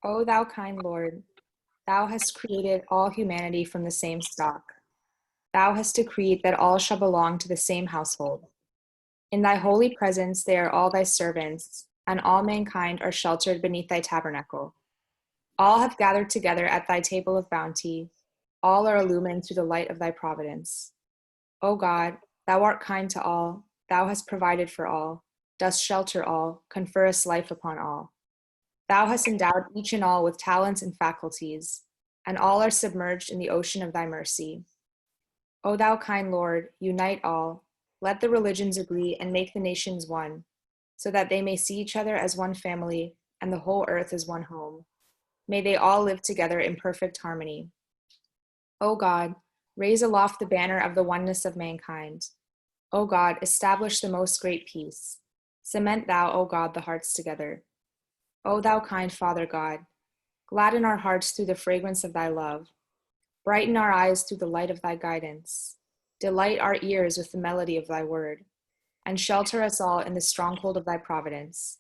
O thou kind Lord, thou hast created all humanity from the same stock. Thou hast decreed that all shall belong to the same household. In thy holy presence they are all thy servants, and all mankind are sheltered beneath thy tabernacle. All have gathered together at thy table of bounty. All are illumined through the light of thy providence. O God, thou art kind to all, thou hast provided for all, dost shelter all, conferrest life upon all. Thou hast endowed each and all with talents and faculties, and all are submerged in the ocean of thy mercy. O thou kind Lord, unite all, let the religions agree and make the nations one, so that they may see each other as one family and the whole earth as one home. May they all live together in perfect harmony. O God, raise aloft the banner of the oneness of mankind. O God, establish the most great peace. Cement thou, O God, the hearts together. O thou kind Father God, gladden our hearts through the fragrance of thy love. Brighten our eyes through the light of thy guidance. Delight our ears with the melody of thy word, and shelter us all in the stronghold of thy providence.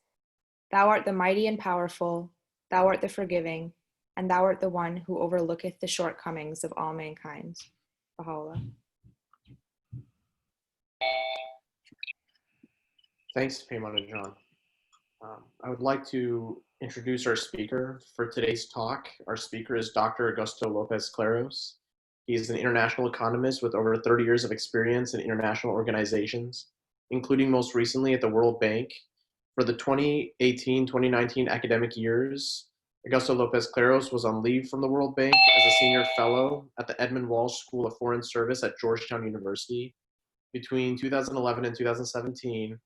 Thou art the mighty and powerful, thou art the forgiving, and thou art the one who overlooketh the shortcomings of all mankind. Baha'u'llah. Thanks, Paimon John. I would like to introduce our speaker for today's talk. Our speaker is Dr. Augusto Lopez Claros. He is an international economist with over 30 years of experience in international organizations, including most recently at the World Bank. For the 2018-2019 academic years, Augusto Lopez Claros was on leave from the World Bank as a senior fellow at the Edmund Walsh School of Foreign Service at Georgetown University. Between 2011 and 2017,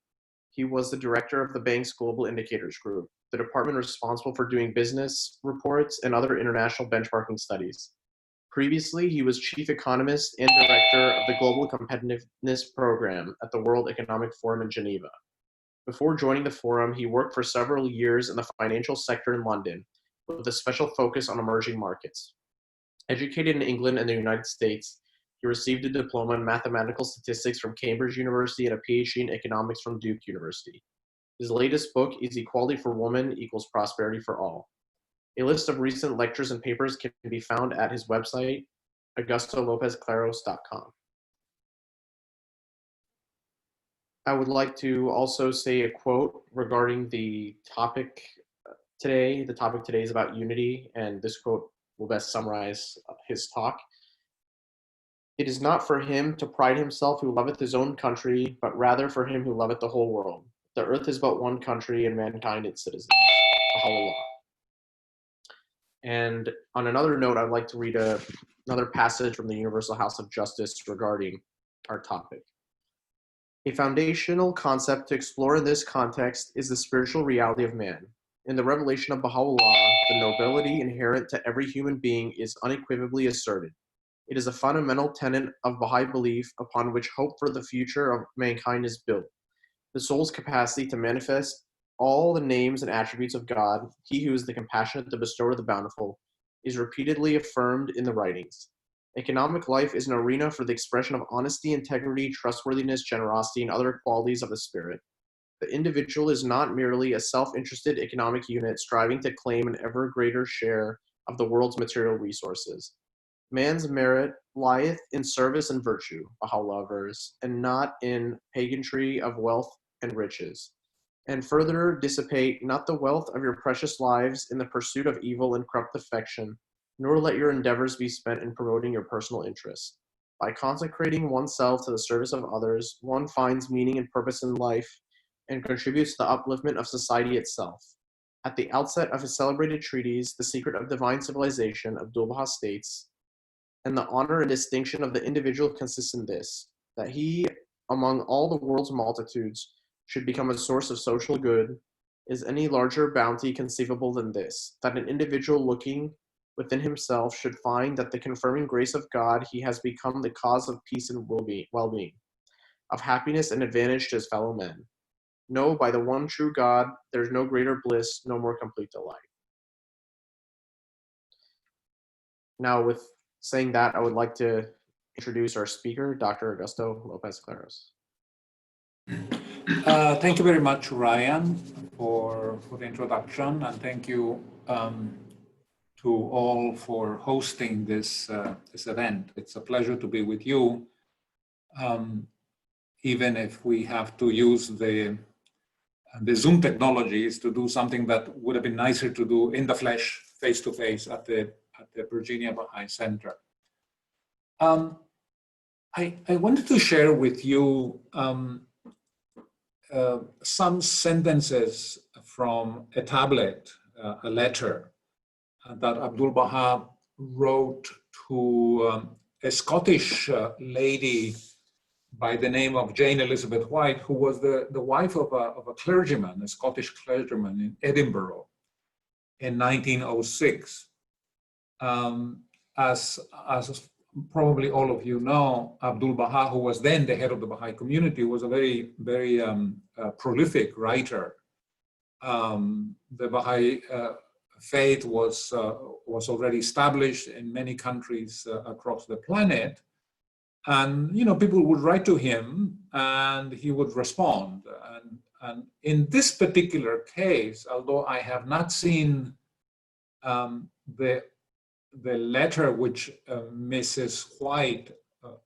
he was the director of the bank's Global Indicators Group, the department responsible for doing business reports and other international benchmarking studies. Previously, he was chief economist and director of the Global Competitiveness Program at the World Economic Forum in Geneva. Before joining the forum, he worked for several years in the financial sector in London, with a special focus on emerging markets. Educated in England and the United States, he received a diploma in mathematical statistics from Cambridge University and a PhD in economics from Duke University. His latest book is Equality for Women Equals Prosperity for All. A list of recent lectures and papers can be found at his website, augustolopezclaros.com. I would like to also say a quote regarding the topic today. The topic today is about unity, and this quote will best summarize his talk. It is not for him to pride himself who loveth his own country, but rather for him who loveth the whole world. The earth is but one country, and mankind its citizens. Baha'u'llah. And on another note, I'd like to read another passage from the Universal House of Justice regarding our topic. A foundational concept to explore in this context is the spiritual reality of man. In the revelation of Baha'u'llah, the nobility inherent to every human being is unequivocally asserted. It is a fundamental tenet of Baha'i belief upon which hope for the future of mankind is built. The soul's capacity to manifest all the names and attributes of God, he who is the compassionate, the bestower of the bountiful, is repeatedly affirmed in the writings. Economic life is an arena for the expression of honesty, integrity, trustworthiness, generosity, and other qualities of the spirit. The individual is not merely a self-interested economic unit striving to claim an ever greater share of the world's material resources. Man's merit lieth in service and virtue, Baha'u'llah verse, and not in pageantry of wealth and riches. And further, dissipate not the wealth of your precious lives in the pursuit of evil and corrupt affection, nor let your endeavors be spent in promoting your personal interests. By consecrating oneself to the service of others, one finds meaning and purpose in life and contributes to the upliftment of society itself. At the outset of his celebrated treatise, The Secret of Divine Civilization, Abdu'l-Baha states, and the honor and distinction of the individual consists in this, that he, among all the world's multitudes, should become a source of social good. Is any larger bounty conceivable than this, that an individual looking within himself should find that the confirming grace of God he has become the cause of peace and well-being, of happiness and advantage to his fellow men. No, by the one true God, there is no greater bliss, no more complete delight. Now, with saying that, I would like to introduce our speaker, Dr. Augusto Lopez Claros. Thank you very much, Ryan, for the introduction, and thank you to all for hosting this event. It's a pleasure to be with you, even if we have to use the Zoom technologies to do something that would have been nicer to do in the flesh, face to face, at the Virginia Baha'i Center. I wanted to share with you some sentences from a tablet, a letter that Abdul Baha wrote to a Scottish lady by the name of Jane Elizabeth White, who was the wife of a clergyman, a Scottish clergyman in Edinburgh in 1906. As probably all of you know, Abdul Baha, who was then the head of the Baha'i community, was a very, very prolific writer. The Baha'i faith was already established in many countries across the planet, and people would write to him, and he would respond. And in this particular case, although I have not seen the letter which Mrs. White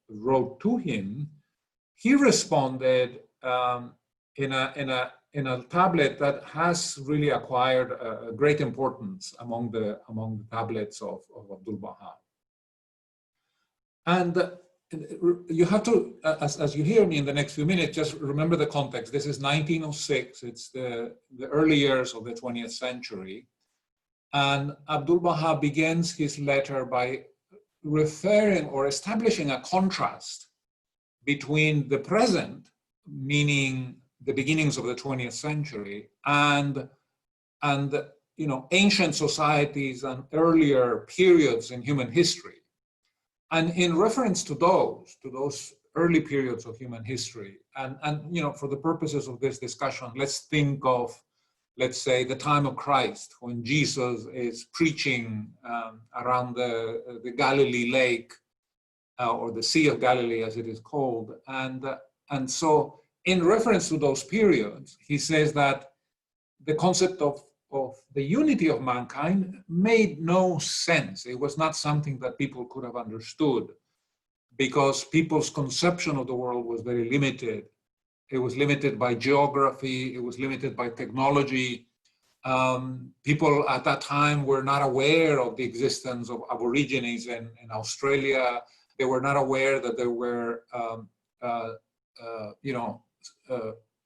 wrote to him, he responded in a tablet that has really acquired a great importance among the tablets of Abdul Baha. And you have to, as you hear me in the next few minutes, just remember the context. This is 1906. It's the early years of the 20th century. And Abdul Baha begins his letter by referring or establishing a contrast between the present, meaning the beginnings of the 20th century, and ancient societies and earlier periods in human history. And in reference to those early periods of human history, and for the purposes of this discussion, let's think of, let's say, the time of Christ, when Jesus is preaching around the Galilee lake, or the Sea of Galilee, as it is called. And so in reference to those periods, he says that the concept of the unity of mankind made no sense. It was not something that people could have understood, because people's conception of the world was very limited. It was limited by geography. It was limited by technology. People at that time were not aware of the existence of Aborigines in Australia. They were not aware that there were,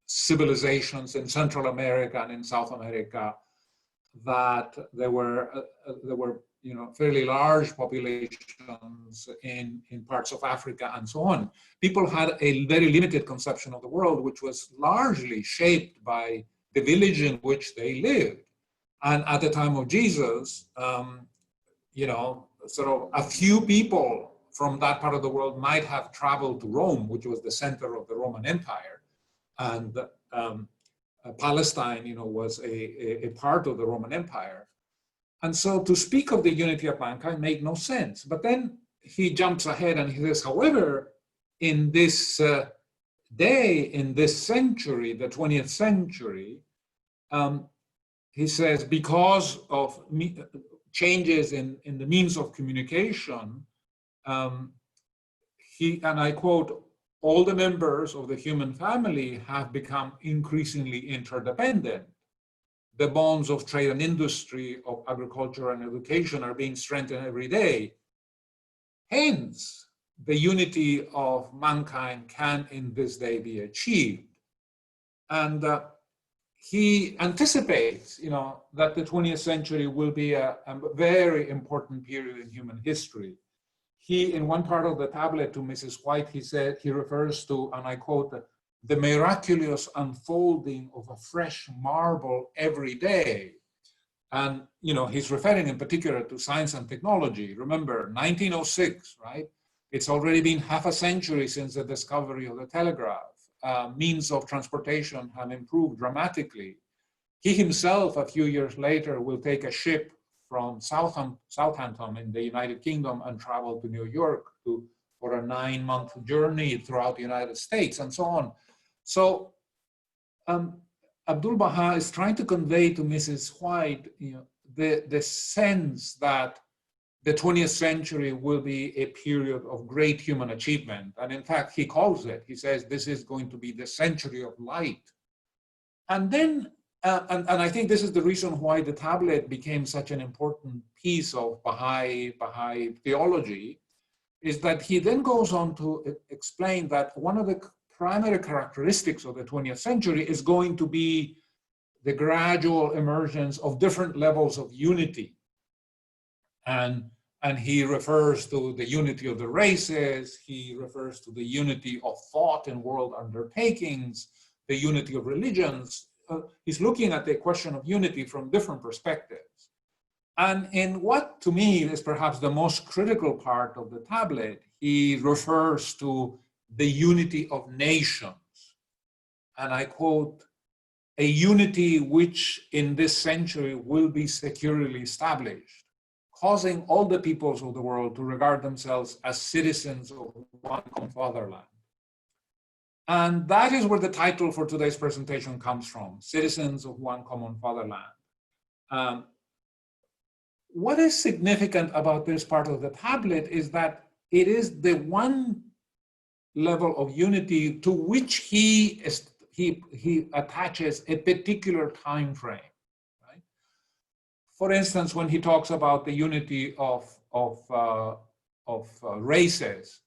civilizations in Central America and in South America, that there were fairly large populations in parts of Africa and so on. People had a very limited conception of the world, which was largely shaped by the village in which they lived. And at the time of Jesus, sort of a few people from that part of the world might have traveled to Rome, which was the center of the Roman Empire. And Palestine, was a part of the Roman Empire. And so to speak of the unity of mankind made no sense. But then he jumps ahead and he says, however, in this day, in this century, the 20th century, he says, because of changes in the means of communication, he, and I quote, all the members of the human family have become increasingly interdependent. The bonds of trade and industry, of agriculture and education are being strengthened every day. Hence, the unity of mankind can in this day be achieved. And he anticipates, that the 20th century will be a very important period in human history. He, in one part of the tablet to Mrs. White, he refers to, and I quote, the miraculous unfolding of a fresh marble every day. And, he's referring in particular to science and technology. Remember, 1906, right? It's already been half a century since the discovery of the telegraph. Means of transportation have improved dramatically. He himself, a few years later, will take a ship from Southampton in the United Kingdom and travel to New York for a 9-month journey throughout the United States and so on. So Abdu'l-Baha is trying to convey to Mrs. White, the sense that the 20th century will be a period of great human achievement. And in fact, he calls it, he says, this is going to be the century of light. And then, and I think this is the reason why the tablet became such an important piece of Baha'i theology, is that he then goes on to explain that one of the primary characteristics of the 20th century is going to be the gradual emergence of different levels of unity. And he refers to the unity of the races, he refers to the unity of thought and world undertakings, the unity of religions. He's looking at the question of unity from different perspectives. And in what to me is perhaps the most critical part of the tablet, he refers to the unity of nations. And I quote, a unity which in this century will be securely established, causing all the peoples of the world to regard themselves as citizens of one common fatherland. And that is where the title for today's presentation comes from, Citizens of One Common Fatherland. What is significant about this part of the tablet is that it is the one level of unity to which he attaches a particular time frame. For instance, when he talks about the unity of races,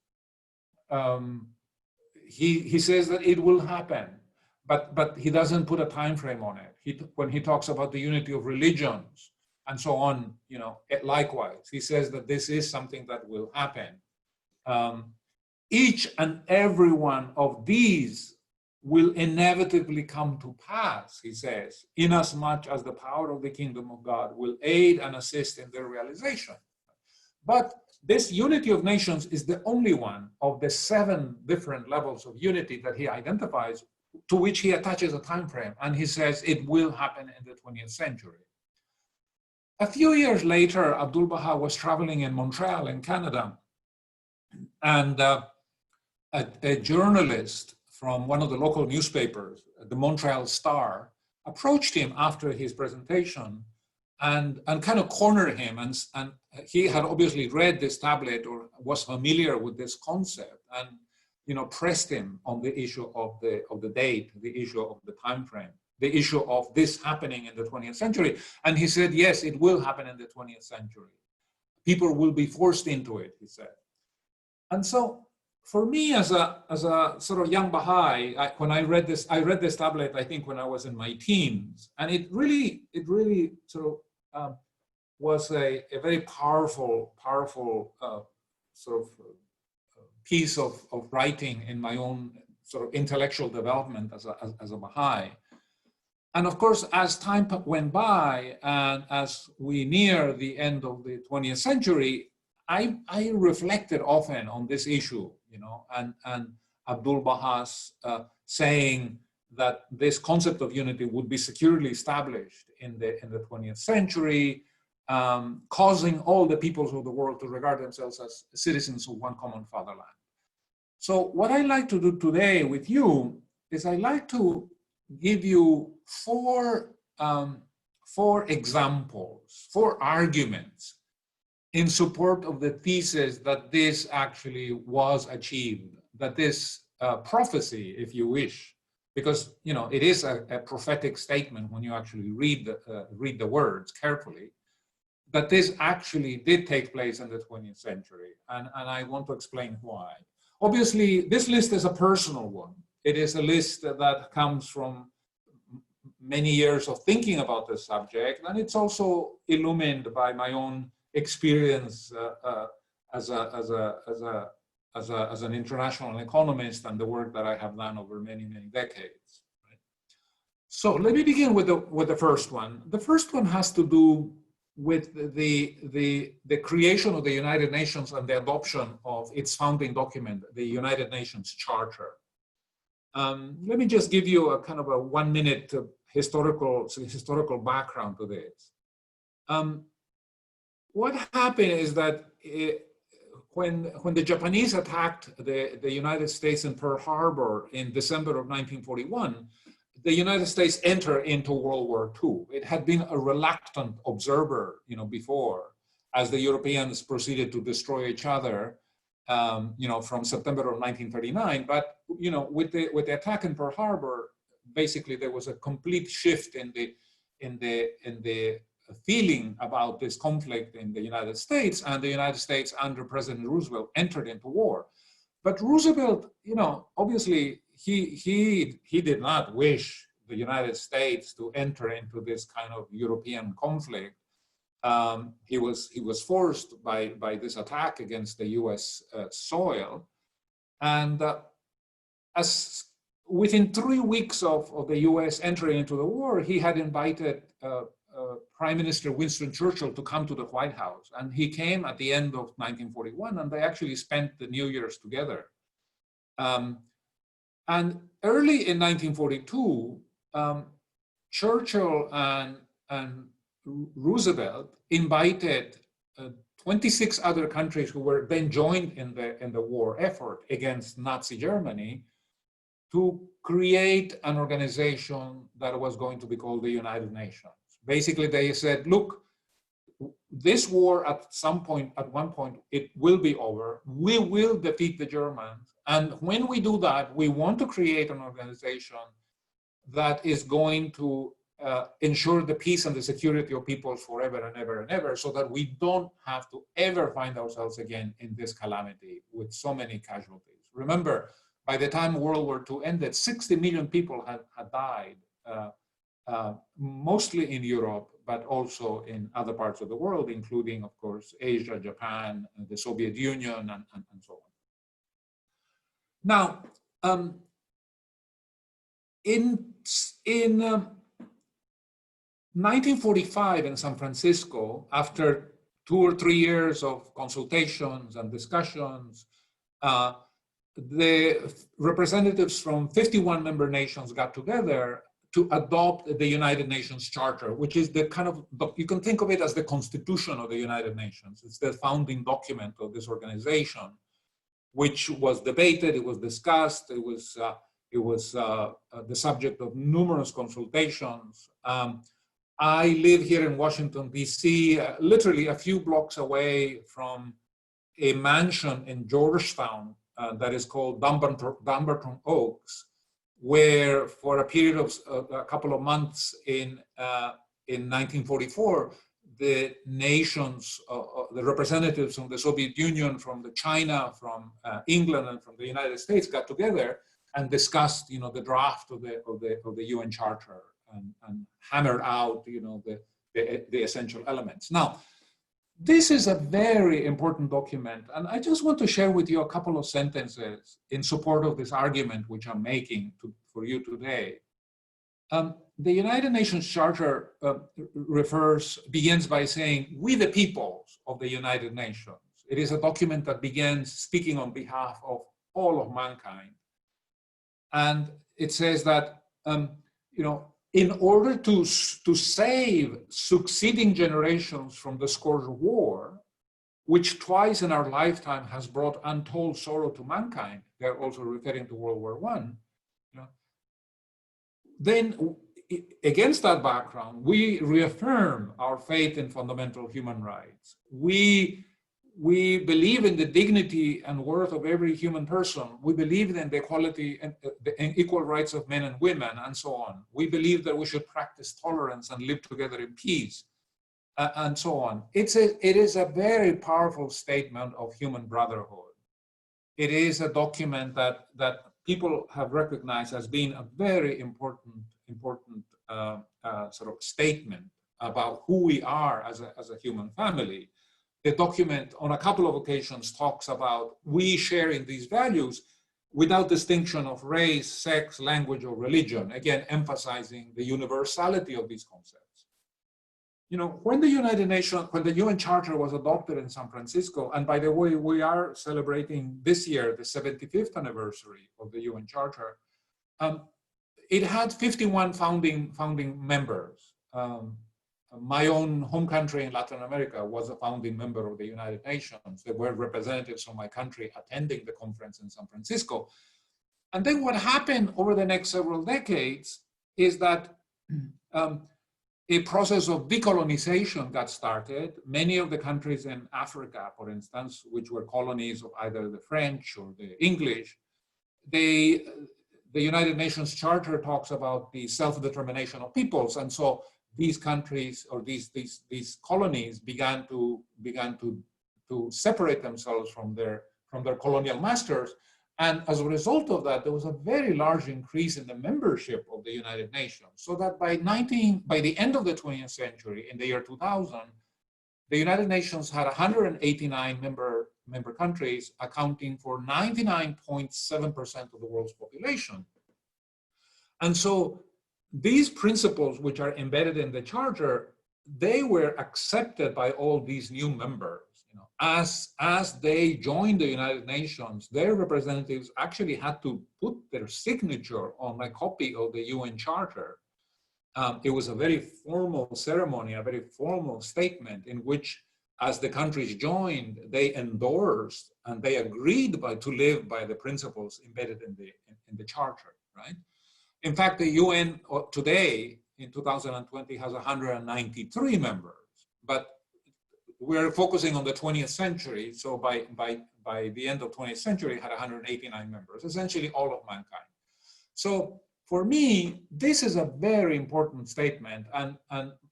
he says that it will happen, but he doesn't put a time frame on it. When he talks about the unity of religions and so on, likewise, he says that this is something that will happen. Each and every one of these will inevitably come to pass, he says, inasmuch as the power of the kingdom of God will aid and assist in their realization. But this unity of nations is the only one of the 7 different levels of unity that he identifies, to which he attaches a time frame, and he says it will happen in the 20th century. A few years later, Abdu'l-Baha was traveling in Montreal in Canada, and a journalist from one of the local newspapers, the Montreal Star, approached him after his presentation and kind of cornered him. And he had obviously read this tablet or was familiar with this concept, and pressed him on the issue of the date, the issue of the time frame, the issue of this happening in the 20th century. And he said, yes, it will happen in the 20th century. People will be forced into it, he said. And so, for me, as a sort of young Baha'i, when I read this tablet, I think when I was in my teens, and it really sort of was a very powerful sort of piece of writing in my own sort of intellectual development as a Baha'i. And of course, as time went by, and as we near the end of the 20th century, I reflected often on this issue, and Abdu'l-Baha's saying that this concept of unity would be securely established in the 20th century, causing all the peoples of the world to regard themselves as citizens of one common fatherland. So what I like to do today with you is I like to give you 4 examples, 4 arguments in support of the thesis that this actually was achieved, that this prophecy, if you wish, because it is a prophetic statement when you actually read the words carefully, that this actually did take place in the 20th century, and I want to explain why. Obviously, this list is a personal one. It is a list that comes from many years of thinking about the subject, and it's also illumined by my own experience as an international economist and the work that I have done over many decades. Right? So let me begin with the first one. The first one has to do with the creation of the United Nations and the adoption of its founding document, the United Nations Charter. Let me just give you a kind of a 1-minute historical background to this. What happened is that when the Japanese attacked the United States in Pearl Harbor in December of 1941, the United States entered into World War II. It had been a reluctant observer, before, as the Europeans proceeded to destroy each other, from September of 1939. But with the attack in Pearl Harbor, basically there was a complete shift in the feeling about this conflict in the United States, and the United States under President Roosevelt entered into war. But Roosevelt, obviously he did not wish the United States to enter into this kind of European conflict. He was forced by this attack against the U.S. Soil, and as within 3 weeks of the U.S. entering into the war, he had invited Prime Minister Winston Churchill to come to the White House, and he came at the end of 1941, and they actually spent the New Year's together. And early in 1942, Churchill and Roosevelt invited 26 other countries who were then joined in the war effort against Nazi Germany to create an organization that was going to be called the United Nations. Basically, they said, look, this war at one point, it will be over. We will defeat the Germans. And when we do that, we want to create an organization that is going to ensure the peace and the security of people forever and ever and ever, so that we don't have to ever find ourselves again in this calamity with so many casualties. Remember, by the time World War II ended, 60 million people had died, mostly in Europe, but also in other parts of the world, including, of course, Asia, Japan, the Soviet Union, and so on. Now, in 1945 in San Francisco, after 2 or 3 years of consultations and discussions, the representatives from 51 member nations got together to adopt the United Nations Charter, which is the kind of, you can think of it as the Constitution of the United Nations. It's the founding document of this organization, which was debated, it was discussed, it was the subject of numerous consultations. I live here in Washington, D.C., literally a few blocks away from a mansion in Georgetown that is called Dumbarton Oaks, where for a period of a couple of months in 1944, the nations, the representatives from the Soviet Union, from the China, from England, and from the United States got together and discussed, the draft of the UN Charter and hammered out, the essential elements. Now, this is a very important document, and I just want to share with you a couple of sentences in support of this argument which I'm making for you today. The United Nations Charter begins by saying, "We the peoples of the United Nations." It is a document that begins speaking on behalf of all of mankind. And it says that, in order to save succeeding generations from the scourge of war, which twice in our lifetime has brought untold sorrow to mankind, they're also referring to World War I, then against that background, we reaffirm our faith in fundamental human rights. We believe in the dignity and worth of every human person. We believe in the equality and equal rights of men and women, and so on. We believe that we should practice tolerance and live together in peace, and so on. It is a very powerful statement of human brotherhood. It is a document that people have recognized as being a very important sort of statement about who we are as a human family. The document on a couple of occasions talks about we sharing these values without distinction of race, sex, language, or religion, again, emphasizing the universality of these concepts. When the UN Charter was adopted in San Francisco, and by the way, we are celebrating this year the 75th anniversary of the UN Charter, it had 51 founding members. My own home country in Latin America was a founding member of the United Nations. There were representatives from my country attending the conference in San Francisco. And then what happened over the next several decades is that a process of decolonization got started. Many of the countries in Africa, for instance, which were colonies of either the French or the English, the United Nations Charter talks about the self-determination of peoples, and so these countries or these colonies began to separate themselves from their colonial masters. And as a result of that, there was a very large increase in the membership of the United Nations. So that by the end of the 20th century, in the year 2000, the United Nations had 189 member countries, accounting for 99.7% of the world's population. And so these principles, which are embedded in the Charter, they were accepted by all these new members. As they joined the United Nations, their representatives actually had to put their signature on a copy of the UN Charter. It was a very formal ceremony, a very formal statement in which, as the countries joined, they endorsed and they agreed to live by the principles embedded in the Charter, right? In fact, the UN today, in 2020, has 193 members, but we're focusing on the 20th century. So by the end of 20th century, it had 189 members, essentially all of mankind. So for me, this is a very important statement, and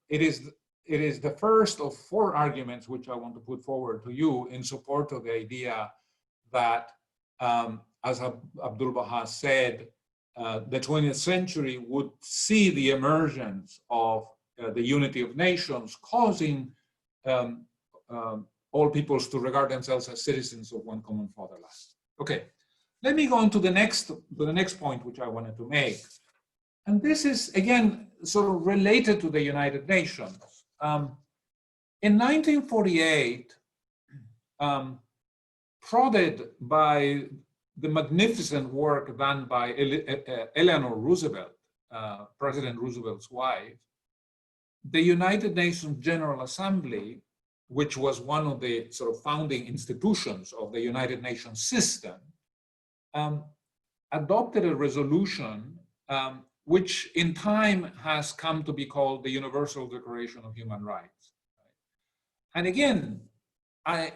it is the first of 4 arguments which I want to put forward to you in support of the idea that, as Abdul Baha said, the 20th century would see the emergence of the unity of nations, causing all peoples to regard themselves as citizens of one common fatherland. Okay, let me go on to the next point which I wanted to make. And this is, again, sort of related to the United Nations. In 1948, prodded by the magnificent work done by Eleanor Roosevelt, President Roosevelt's wife, the United Nations General Assembly, which was one of the sort of founding institutions of the United Nations system, adopted a resolution which in time has come to be called the Universal Declaration of Human Rights. And again, the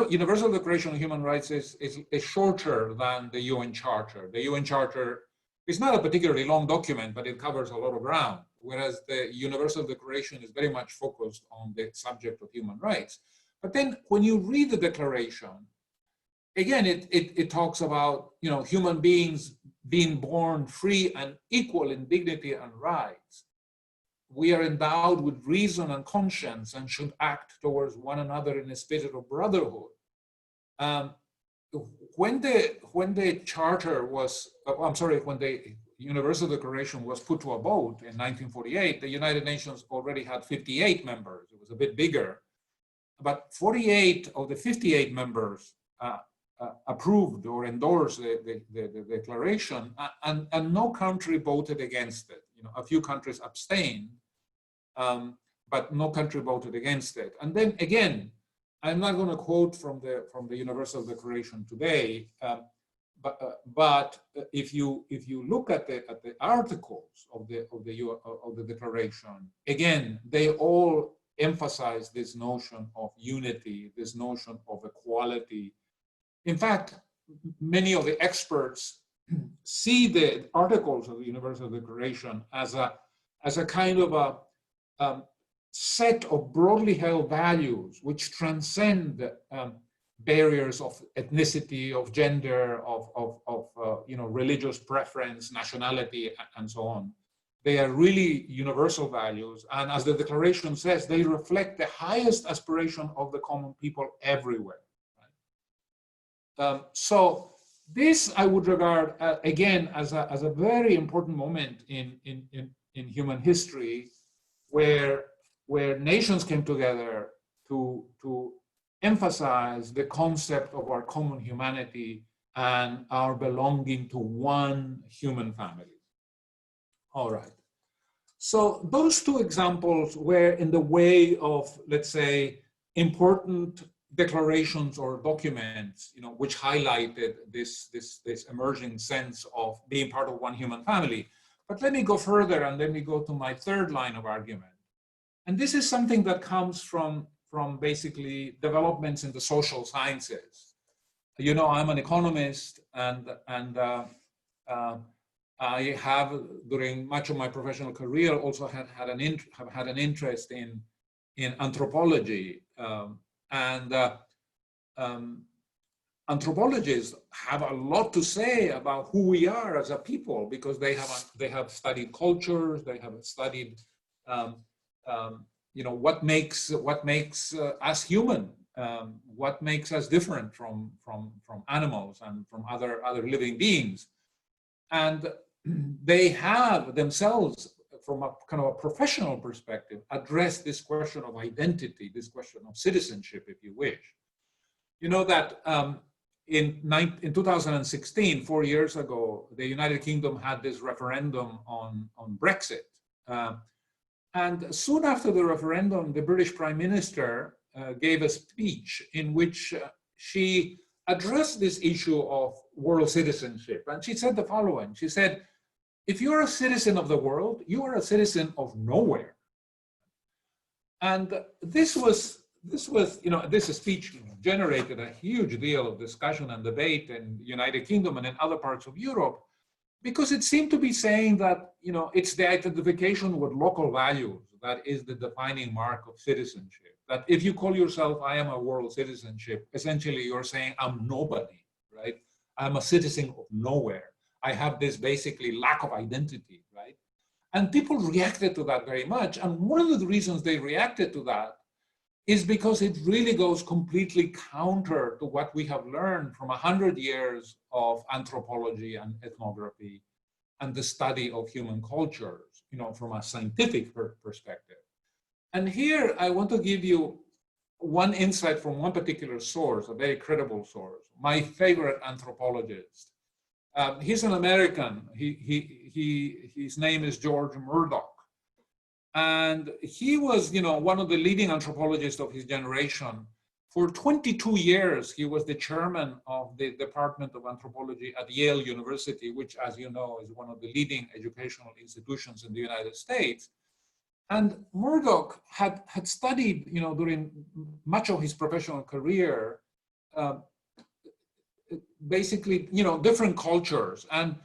Universal Declaration of Human Rights is shorter than the UN Charter. The UN Charter is not a particularly long document, but it covers a lot of ground, whereas the Universal Declaration is very much focused on the subject of human rights. But then when you read the declaration, again, it talks about human beings being born free and equal in dignity and rights. We are endowed with reason and conscience and should act towards one another in a spirit of brotherhood. When the Charter was, when the Universal Declaration was put to a vote in 1948, the United Nations already had 58 members. It was a bit bigger, but 48 of the 58 members approved or endorsed the declaration, and no country voted against it. A few countries abstained, but no country voted against it. And then again, I'm not going to quote from the Universal Declaration today, but if you look at the articles of the declaration, again, they all emphasize this notion of unity, this notion of equality. In fact, many of the experts see the articles of the Universal Declaration as a kind of a set of broadly held values which transcend barriers of ethnicity, of gender, of religious preference, nationality, and so on. They are really universal values, and as the declaration says, they reflect the highest aspiration of the common people everywhere. Right? So this I would regard again as a very important moment in human history, where nations came together to emphasize the concept of our common humanity and our belonging to one human family. All right. So those 2 examples were in the way of, let's say, important declarations or documents, which highlighted this emerging sense of being part of one human family. But let me go further and let me go to my third line of argument. And this is something that comes from basically developments in the social sciences. You know, I'm an economist, and I have, during much of my professional career, also have had an interest in anthropology, anthropologists have a lot to say about who we are as a people, because they have studied cultures, they have studied you know, what makes us human, what makes us different from animals and from other living beings. And they have themselves, from a kind of a professional perspective, addressed this question of identity, this question of citizenship, if you wish. You know that in 2016, 4 years ago, the United Kingdom had this referendum on Brexit. And soon after the referendum, the British Prime Minister gave a speech in which she addressed this issue of world citizenship. And she said the following. She said, if you're a citizen of the world, you are a citizen of nowhere. And this you know, this speech generated a huge deal of discussion and debate in the United Kingdom and in other parts of Europe, because it seemed to be saying that, you know, it's the identification with local values that is the defining mark of citizenship. That if you call yourself, I am a world citizenship, essentially you're saying I'm nobody, right? I'm a citizen of nowhere. I have this basically lack of identity, right? And people reacted to that very much. And one of the reasons they reacted to that is because it really goes completely counter to what we have learned from 100 years of anthropology and ethnography and the study of human cultures, you know, from a scientific perspective. And here I want to give you one insight from one particular source, a very credible source, my favorite anthropologist. He's an American. His name is George Murdoch. And he was, you know, one of the leading anthropologists of his generation. For 22 years, he was the chairman of the Department of Anthropology at Yale University, which, as you know, is one of the leading educational institutions in the United States. And Murdoch had studied, you know, during much of his professional career, basically, you know, different cultures. And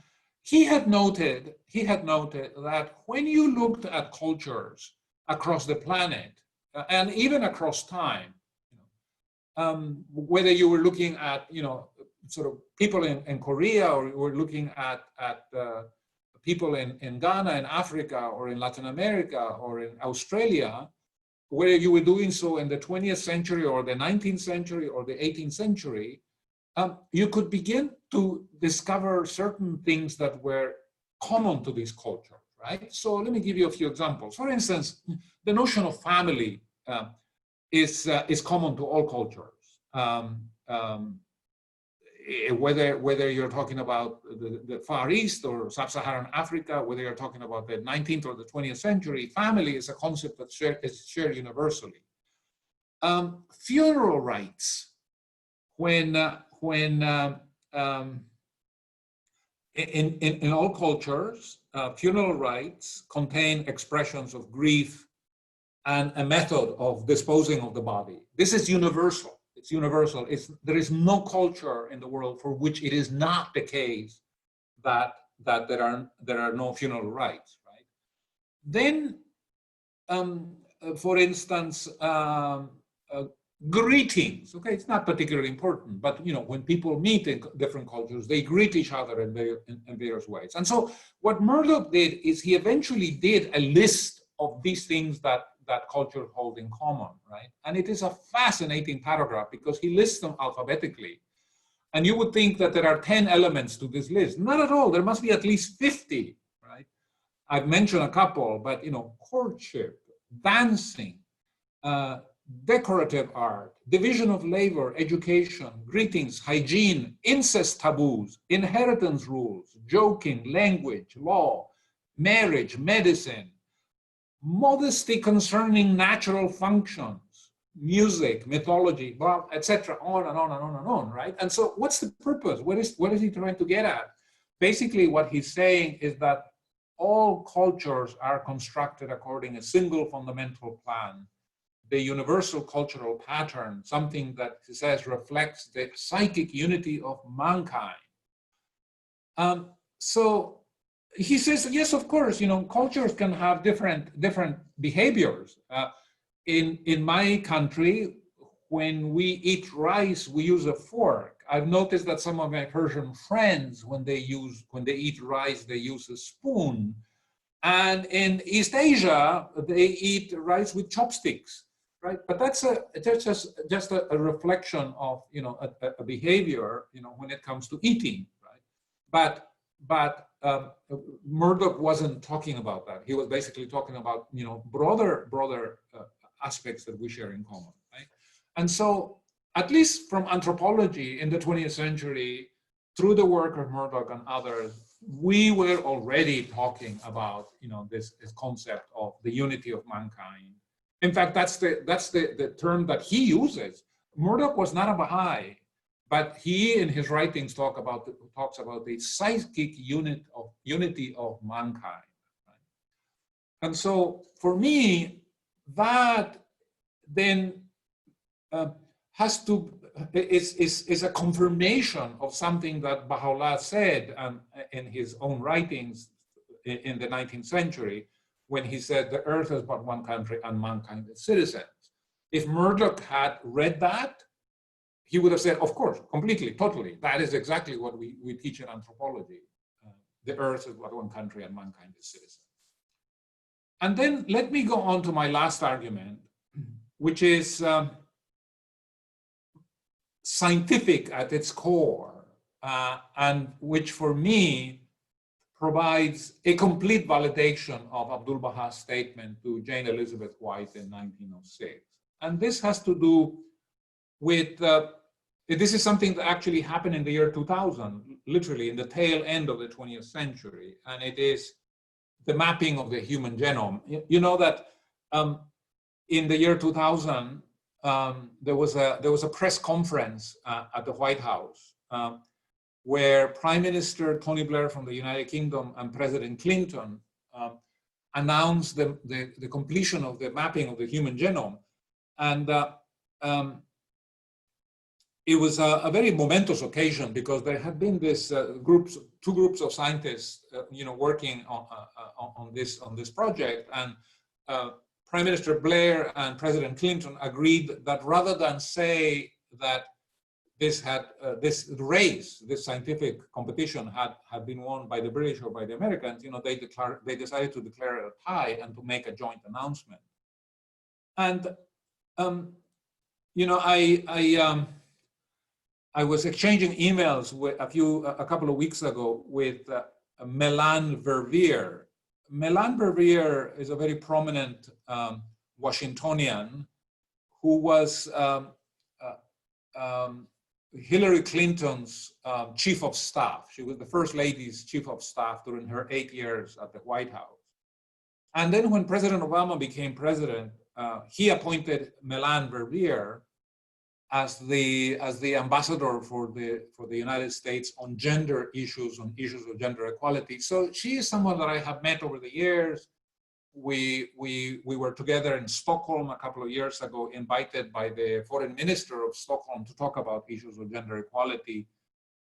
he had noted that when you looked at cultures across the planet and even across time, whether you were looking at, you know, sort of people in Korea, or you were looking at people in Ghana, in Africa, or in Latin America, or in Australia, whether you were doing so in the 20th century or the 19th century or the 18th century, you could begin to discover certain things that were common to this culture, right? So let me give you a few examples. For instance, the notion of family is common to all cultures. Whether you're talking about the Far East or Sub-Saharan Africa, whether you're talking about the 19th or the 20th century, family is a concept that is shared universally. Funeral rites. In all cultures, funeral rites contain expressions of grief and a method of disposing of the body. This is universal. It's universal. There is no culture in the world for which it is not the case that there are no funeral rites, right? Then, for instance, greetings. Okay, it's not particularly important, but you know, when people meet in different cultures, they greet each other in various ways. And so, what Murdoch did is he eventually did a list of these things that cultures hold in common, right? And it is a fascinating paragraph because he lists them alphabetically. And you would think that there are 10 elements to this list. Not at all. There must be at least 50, right? I've mentioned a couple, but you know, courtship, dancing, decorative art, division of labor, education, greetings, hygiene, incest taboos, inheritance rules, joking, language, law, marriage, medicine, modesty concerning natural functions, music, mythology, well, etc., on and on and on and on, right? And so what's the purpose? What is he trying to get at? Basically, what he's saying is that all cultures are constructed according a single fundamental plan, the universal cultural pattern, something that he says reflects the psychic unity of mankind. So he says, yes, of course, cultures can have different behaviors. In my country, when we eat rice, we use a fork. I've noticed that some of my Persian friends, when they eat rice, they use a spoon. And in East Asia, they eat rice with chopsticks, right? But that's just a reflection of a behavior when it comes to eating, right? But Murdoch wasn't talking about that. He was basically talking about broader aspects that we share in common, right? And so, at least from anthropology in the 20th century, through the work of Murdoch and others, we were already talking about this concept of the unity of mankind. In fact, that's the term that he uses. Murdoch was not a Baha'i, but he in his writings talks about the psychic unity of mankind. Right? And so for me, that then is a confirmation of something that Baha'u'llah said in his own writings in the 19th century, when he said the earth is but one country and mankind is citizens. If Murdoch had read that, he would have said, of course, completely, totally. That is exactly what we teach in anthropology. The earth is but one country and mankind is citizens. And then let me go on to my last argument, which is scientific at its core, and which for me provides a complete validation of Abdul Baha's statement to Jane Elizabeth White in 1906. And this has to do with, this is something that actually happened in the year 2000, literally in the tail end of the 20th century, and it is the mapping of the human genome. You know that in the year 2000, there was a press conference at the White House where Prime Minister Tony Blair from the United Kingdom and President Clinton announced the completion of the mapping of the human genome. And it was a very momentous occasion because there had been this two groups of scientists, working on this project, and Prime Minister Blair and President Clinton agreed that rather than say that this scientific competition had been won by the British or by the Americans, they decided to declare it a tie and to make a joint announcement. And I was exchanging emails with a couple of weeks ago with Melan Verveer. Melan Verveer is a very prominent Washingtonian who was Hillary Clinton's chief of staff. She was the First Lady's chief of staff during her 8 years at the White House. And then when President Obama became president, he appointed Melan Verveer as the ambassador for the United States on gender issues, on issues of gender equality. So she is someone that I have met over the years. We were together in Stockholm a couple of years ago, invited by the foreign minister of Stockholm to talk about issues of gender equality.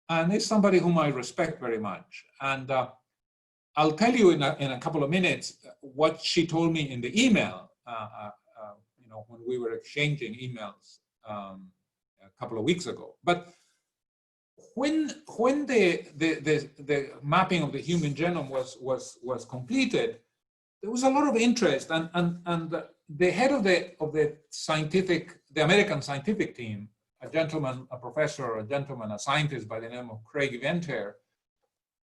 And it's somebody whom I respect very much. And I'll tell you in a couple of minutes what she told me in the email, when we were exchanging emails a couple of weeks ago. But when the mapping of the human genome was completed, there was a lot of interest, and the head of the American scientific team, a professor, a scientist by the name of Craig Venter,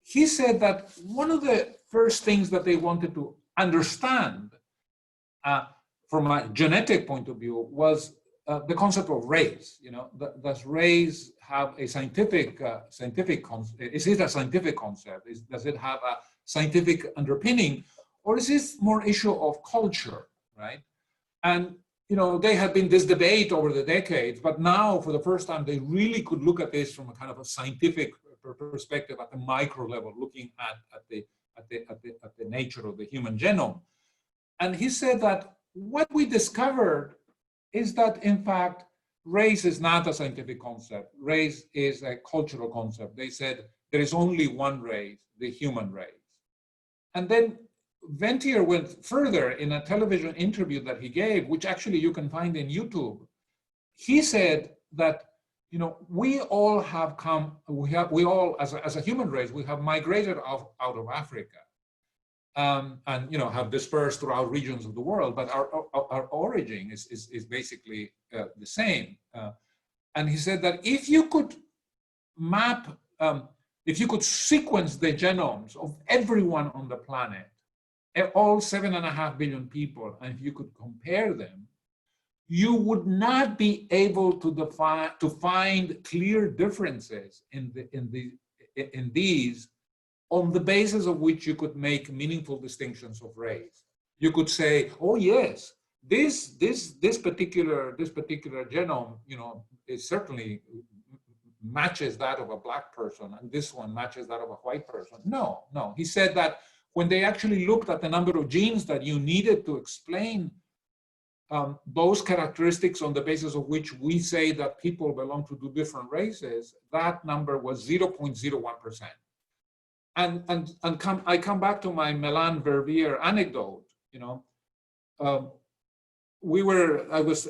he said that one of the first things that they wanted to understand from a genetic point of view was the concept of race. Does race have a scientific concept? Is it a scientific concept? Does it have a scientific underpinning? Or is this more issue of culture, right? And they had been this debate over the decades, but now for the first time they really could look at this from a kind of a scientific perspective at the micro level, looking at the nature of the human genome. And he said that what we discovered is that, in fact, race is not a scientific concept. Race is a cultural concept. They said there is only one race, the human race. And then Ventier went further in a television interview that he gave, which actually you can find in YouTube. He said that, you know, we all have come, we all, as a human race, we have migrated out of Africa. And, you know, have dispersed throughout regions of the world, but our origin is basically the same. And he said that if you could map, if you could sequence the genomes of everyone on the planet, all 7.5 billion people, and if you could compare them, you would not be able to find clear differences in these, on the basis of which you could make meaningful distinctions of race. You could say, oh yes, this particular genome, you know, it certainly matches that of a black person, and this one matches that of a white person. No. He said that when they actually looked at the number of genes that you needed to explain those characteristics on the basis of which we say that people belong to two different races, that number was 0.01%. I come back to my Melan Verviers anecdote. You know, I was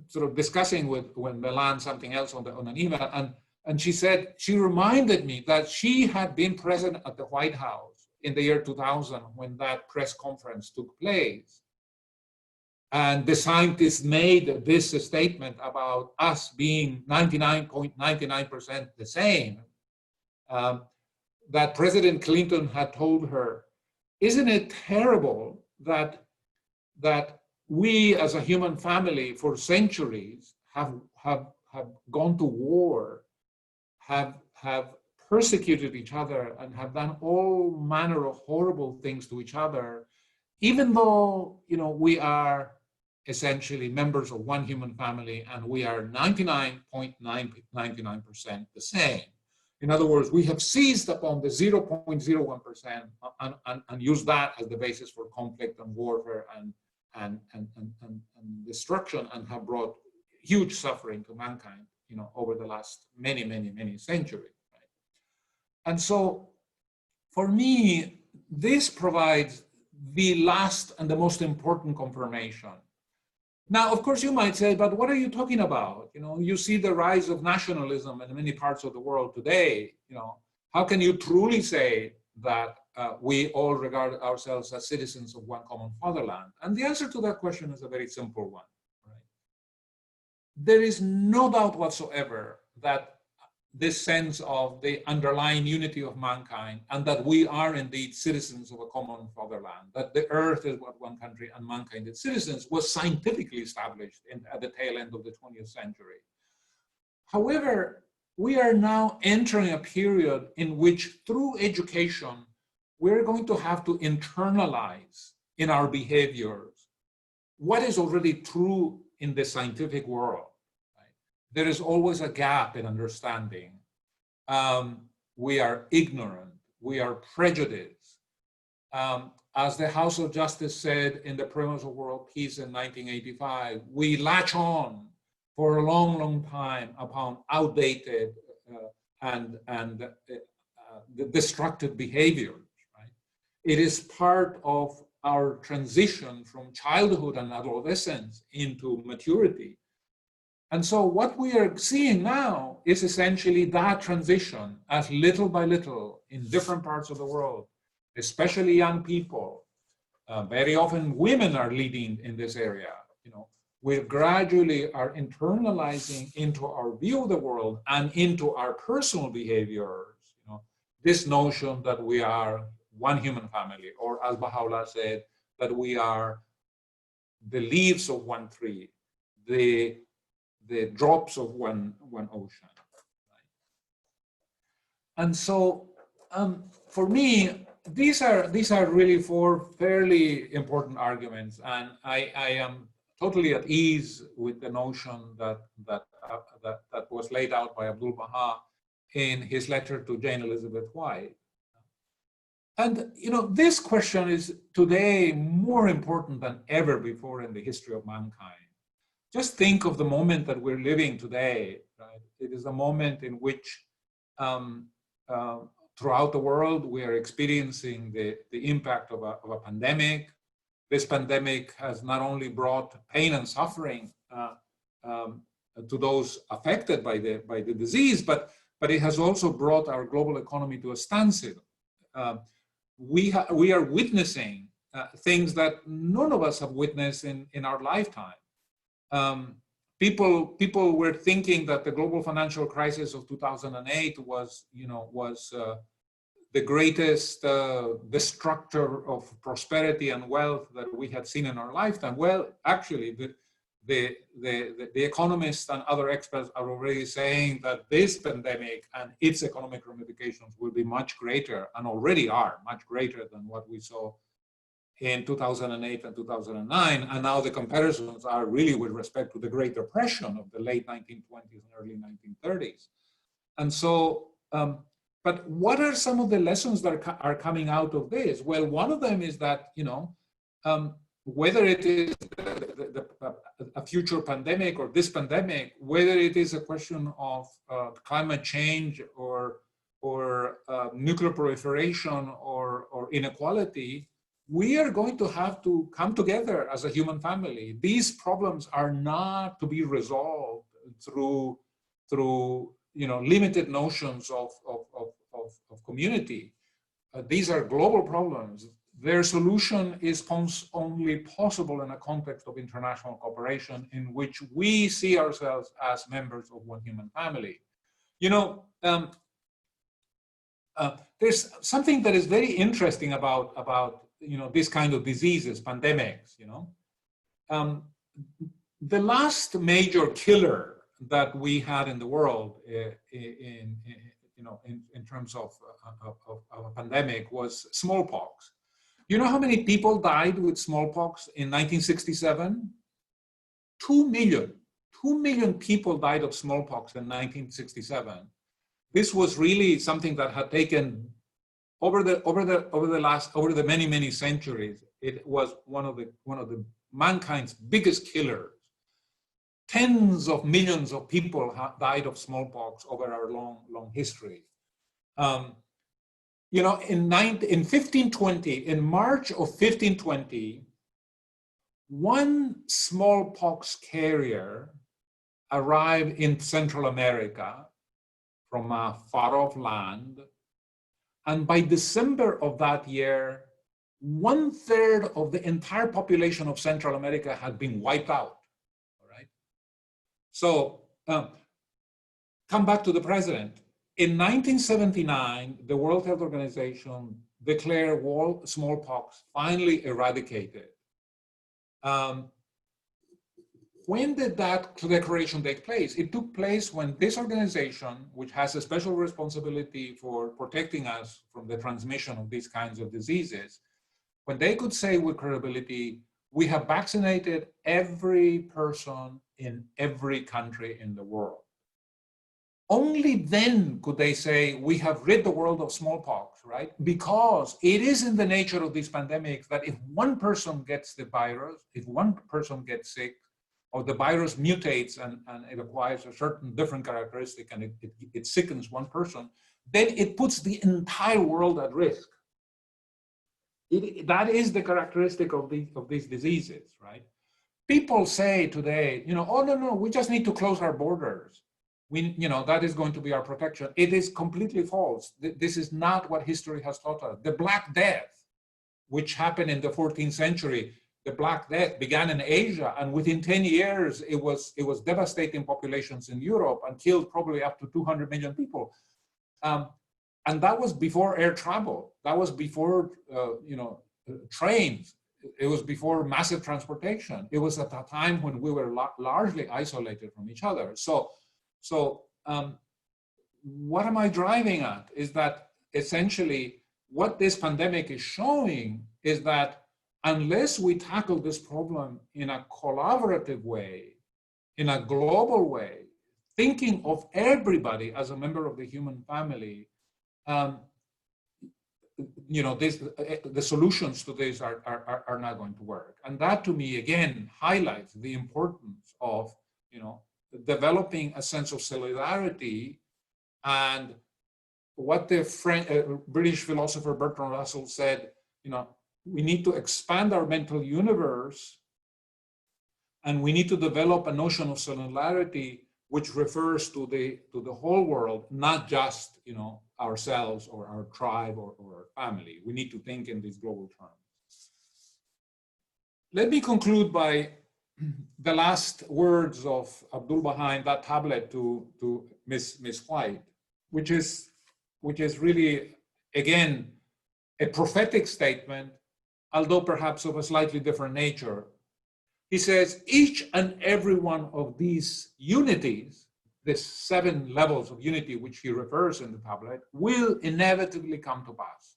sort of discussing with Melan something else on an email, and she said, she reminded me that she had been present at the White House in the year 2000 when that press conference took place, and the scientists made this statement about us being 99.99% the same. That President Clinton had told her, isn't it terrible that we as a human family for centuries have gone to war, have persecuted each other, and have done all manner of horrible things to each other, even though, you know, we are essentially members of one human family and we are 99.99% the same. In other words, we have seized upon the 0.01% and used that as the basis for conflict and warfare and destruction, and have brought huge suffering to mankind, you know, over the last many centuries. Right? And so, for me, this provides the last and the most important confirmation. Now, of course, you might say, but what are you talking about? You know, you see the rise of nationalism in many parts of the world today. You know, how can you truly say that we all regard ourselves as citizens of one common fatherland? And the answer to that question is a very simple one. Right? There is no doubt whatsoever that this sense of the underlying unity of mankind, and that we are indeed citizens of a common fatherland, that the earth is one country and mankind is citizens, was scientifically established at the tail end of the 20th century. However, we are now entering a period in which, through education, we're going to have to internalize in our behaviors what is already true in the scientific world. There is always a gap in understanding. We are ignorant, we are prejudiced. As the House of Justice said in the Premise of World Peace in 1985, we latch on for a long time upon outdated and destructive behaviors. Right? It is part of our transition from childhood and adolescence into maturity. And so what we are seeing now is essentially that transition, as little by little in different parts of the world, especially young people, very often women are leading in this area. You know, we gradually are internalizing into our view of the world and into our personal behaviors, you know, this notion that we are one human family, or as Baha'u'llah said, that we are the leaves of one tree, the drops of one ocean. Right? And so, for me, these are really four fairly important arguments, and I am totally at ease with the notion that was laid out by Abdul Baha in his letter to Jane Elizabeth White. And this question is today more important than ever before in the history of mankind. Just think of the moment that we're living today, right? It is a moment in which throughout the world we are experiencing the impact of a pandemic. This pandemic has not only brought pain and suffering to those affected by the disease, but it has also brought our global economy to a standstill. We are witnessing things that none of us have witnessed in our lifetime. People were thinking that the global financial crisis of 2008 was the greatest destructor of prosperity and wealth that we had seen in our lifetime. Well, actually, the economists and other experts are already saying that this pandemic and its economic ramifications will be much greater, and already are much greater than what we saw in 2008 and 2009. And now the comparisons are really with respect to the Great Depression of the late 1920s and early 1930s. And so, but what are some of the lessons that are coming out of this? Well, one of them is that, whether it is a future pandemic or this pandemic, whether it is a question of climate change or nuclear proliferation or inequality, we are going to have to come together as a human family. These problems are not to be resolved through limited notions of community. These are global problems. Their solution is only possible in a context of international cooperation in which we see ourselves as members of one human family. There's something that is very interesting about this kind of diseases, pandemics. The last major killer that we had in the world in terms of a pandemic was smallpox. You know how many people died with smallpox in 1967? 2 million. 2 million people died of smallpox in 1967. This was really something that had taken over the many centuries. It was one of the mankind's biggest killers. Tens of millions of people died of smallpox over our long history. In 1520, in March of 1520, one smallpox carrier arrived in Central America from a far-off land, and by December of that year, 1/3 of the entire population of Central America had been wiped out. All right. So come back to the present. In 1979, the World Health Organization declared smallpox finally eradicated. When did that declaration take place? It took place when this organization, which has a special responsibility for protecting us from the transmission of these kinds of diseases, when they could say with credibility, we have vaccinated every person in every country in the world. Only then could they say, we have rid the world of smallpox, right? Because it is in the nature of these pandemics that if one person gets the virus, if one person gets sick, or the virus mutates and it acquires a certain different characteristic and it sickens one person, then it puts the entire world at risk. That is the characteristic of these diseases, right? People say today, oh, no, we just need to close our borders. That is going to be our protection. It is completely false. This is not what history has taught us. The Black Death, which happened in the 14th century, the Black Death began in Asia, and within 10 years, it was devastating populations in Europe and killed probably up to 200 million people. And that was before air travel. That was before, trains. It was before massive transportation. It was at a time when we were largely isolated from each other. So what am I driving at? Is that essentially what this pandemic is showing is that unless we tackle this problem in a collaborative way, in a global way, thinking of everybody as a member of the human family, the solutions to this are not going to work. And that, to me, again, highlights the importance of, developing a sense of solidarity. And what the British philosopher Bertrand Russell said, we need to expand our mental universe, and we need to develop a notion of solidarity which refers to the whole world, not just ourselves or our tribe or our family. We need to think in these global terms. Let me conclude by the last words of Abdul Baha in that tablet to Ms. White, which is really, again, a prophetic statement, although perhaps of a slightly different nature. He says, each and every one of these unities, the 7 levels of unity which he refers in the tablet, will inevitably come to pass,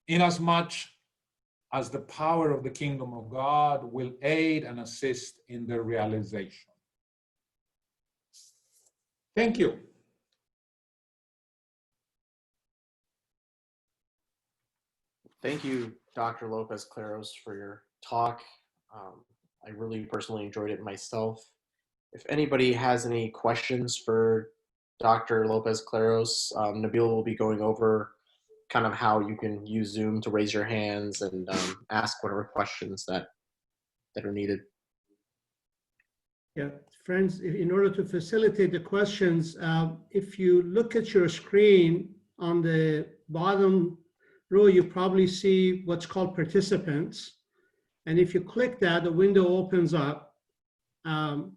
inasmuch as the power of the kingdom of God will aid and assist in their realization. Thank you. Thank you, Dr. Lopez Claros, for your talk. I really personally enjoyed it myself. If anybody has any questions for Dr. Lopez Claros, Nabil will be going over kind of how you can use Zoom to raise your hands and ask whatever questions that are needed. Yeah, friends, in order to facilitate the questions, if you look at your screen on the bottom row, you probably see what's called participants. And if you click that, the window opens up on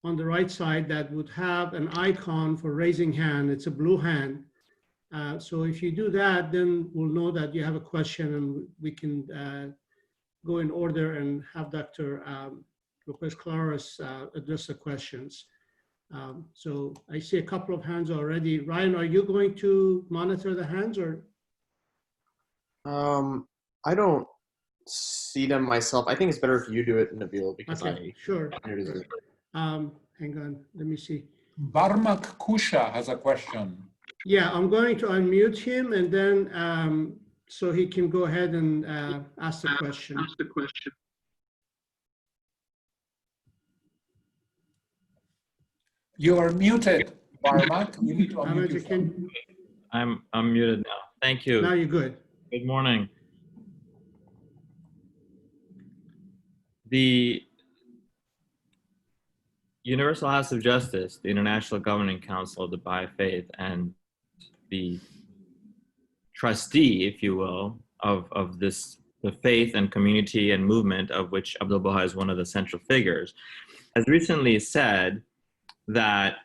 the right side that would have an icon for raising hand. It's a blue hand. So if you do that, then we'll know that you have a question, and we can go in order and have Dr. Lopez Claros address the questions. So I see a couple of hands already. Ryan, are you going to monitor the hands, or? I don't see them myself. I think it's better if you do it, Nabil, because Okay, sure. Sure. Hang on, let me see. Barmak Kusha has a question. Yeah, I'm going to unmute him, and then so he can go ahead and ask the question. You are muted, Barmak. You need to unmute your phone. I'm muted now. Thank you. Now you're good. Good morning. The Universal House of Justice, the International Governing Council of the Baha'i Faith, and the trustee, if you will, of this, the faith and community and movement of which Abdul Baha is one of the central figures, has recently said that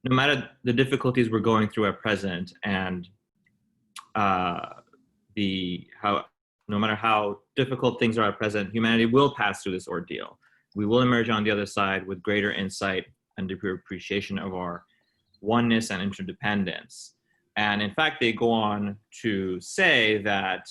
no matter the difficulties we're going through at present, and no matter how difficult things are at present, humanity will pass through this ordeal. We will emerge on the other side with greater insight and deeper appreciation of our oneness and interdependence. And in fact, they go on to say that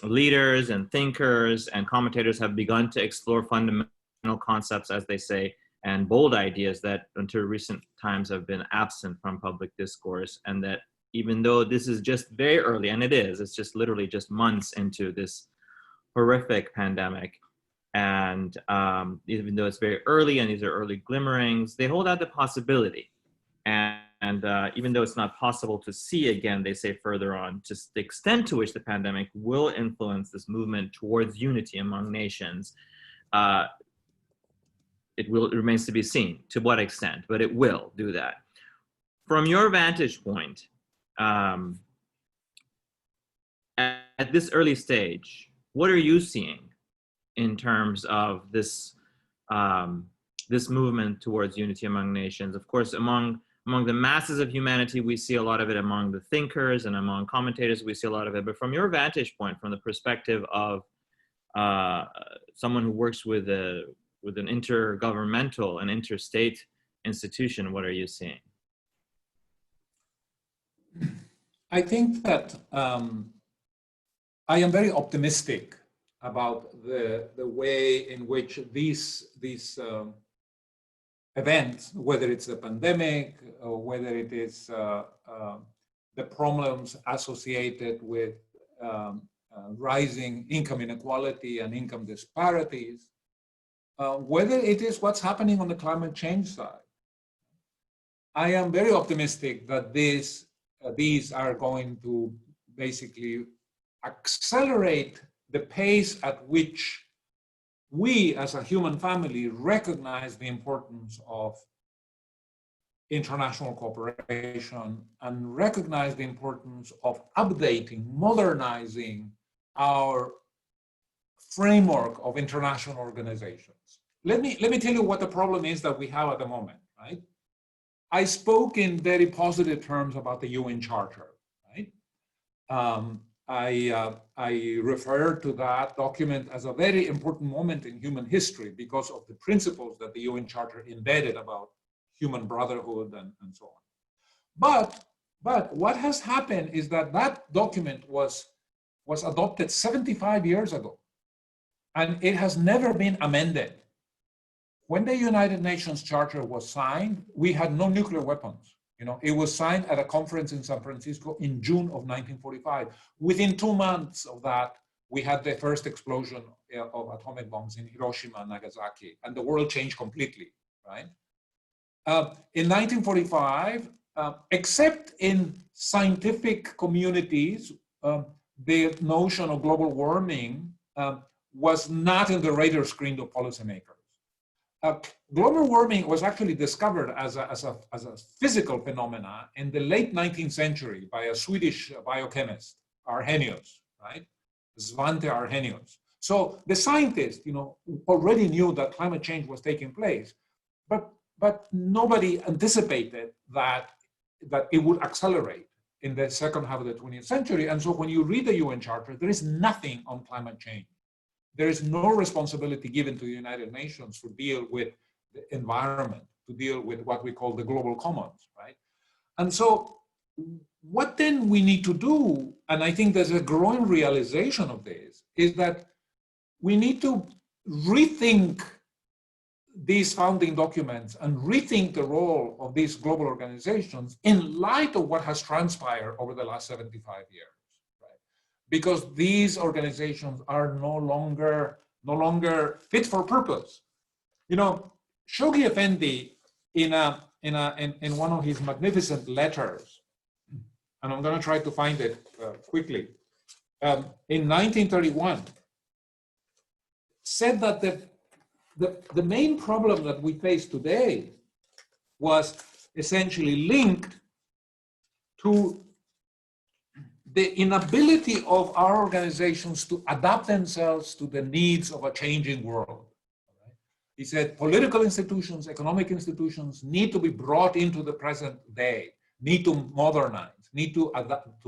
leaders and thinkers and commentators have begun to explore fundamental concepts, as they say, and bold ideas that until recent times have been absent from public discourse, and that even though this is just very early, and it's just literally just months into this horrific pandemic, and even though it's very early and these are early glimmerings, they hold out the possibility. And even though it's not possible to see again, they say further on, just the extent to which the pandemic will influence this movement towards unity among nations, it remains to be seen to what extent, but it will do that. From your vantage point, at this early stage, what are you seeing in terms of this this movement towards unity among nations? Of course, among the masses of humanity, we see a lot of it. Among the thinkers and among commentators, we see a lot of it. But from your vantage point, from the perspective of someone who works with an intergovernmental and interstate institution, what are you seeing? I think that I am very optimistic about the way in which these events, whether it's the pandemic or whether it is the problems associated with rising income inequality and income disparities, whether it is what's happening on the climate change side. I am very optimistic that these are going to basically accelerate the pace at which we as a human family recognize the importance of international cooperation and recognize the importance of updating, modernizing our framework of international organizations. Let me tell you what the problem is that we have at the moment, right? I spoke in very positive terms about the UN Charter, right? I refer to that document as a very important moment in human history because of the principles that the UN Charter embedded about human brotherhood and so on. But what has happened is that that document was adopted 75 years ago, and it has never been amended. When the United Nations Charter was signed, we had no nuclear weapons. You know, it was signed at a conference in San Francisco in June of 1945. Within 2 months of that, we had the first explosion of atomic bombs in Hiroshima and Nagasaki, and the world changed completely, right? In 1945, except in scientific communities, the notion of global warming was not in the radar screen of policymakers. Global warming was actually discovered as a physical phenomena in the late 19th century by a Swedish biochemist, Arrhenius, right? Svante Arrhenius. So the scientists, you know, already knew that climate change was taking place, but nobody anticipated that it would accelerate in the second half of the 20th century. And so when you read the UN Charter, there is nothing on climate change. There is no responsibility given to the United Nations to deal with the environment, to deal with what we call the global commons, right? And so what then we need to do, and I think there's a growing realization of this, is that we need to rethink these founding documents and rethink the role of these global organizations in light of what has transpired over the last 75 years. Because these organizations are no longer fit for purpose. You know, Shoghi Effendi, in one of his magnificent letters, and I'm going to try to find it quickly, in 1931, said that the main problem that we face today was essentially linked to the inability of our organizations to adapt themselves to the needs of a changing world. He said political institutions, economic institutions need to be brought into the present day, need to modernize, need to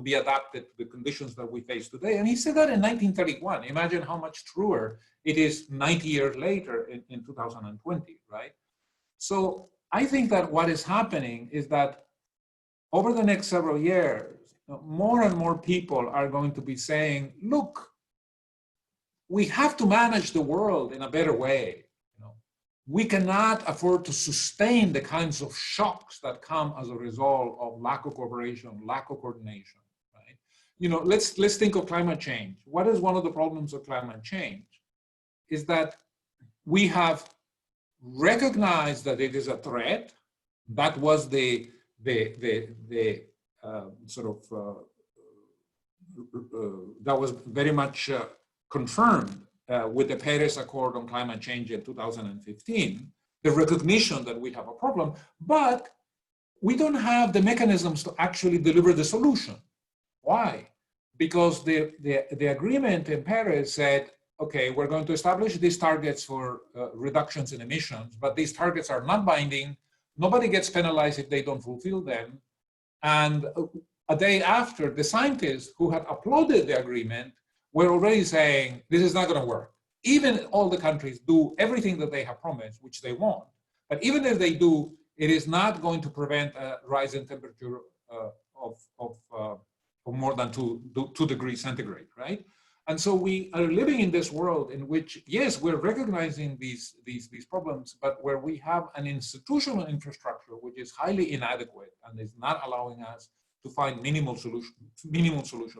be adapted to the conditions that we face today. And he said that in 1931. Imagine how much truer it is 90 years later in 2020, right? So I think that what is happening is that over the next several years, more and more people are going to be saying, look, we have to manage the world in a better way. You know, we cannot afford to sustain the kinds of shocks that come as a result of lack of cooperation, lack of coordination, right? You know, let's think of climate change. What is one of the problems of climate change? Is that we have recognized that it is a threat. That was the that was very much confirmed with the Paris Accord on Climate Change in 2015, the recognition that we have a problem, but we don't have the mechanisms to actually deliver the solution. Why? Because the agreement in Paris said, okay, we're going to establish these targets for reductions in emissions, but these targets are not binding. Nobody gets penalized if they don't fulfill them. And a day after, the scientists who had applauded the agreement were already saying, this is not going to work. Even all the countries do everything that they have promised, which they want. But even if they do, it is not going to prevent a rise in temperature of more than 2 degrees centigrade, right? And so we are living in this world in which, yes, we're recognizing these problems, but where we have an institutional infrastructure which is highly inadequate and is not allowing us to find minimal solution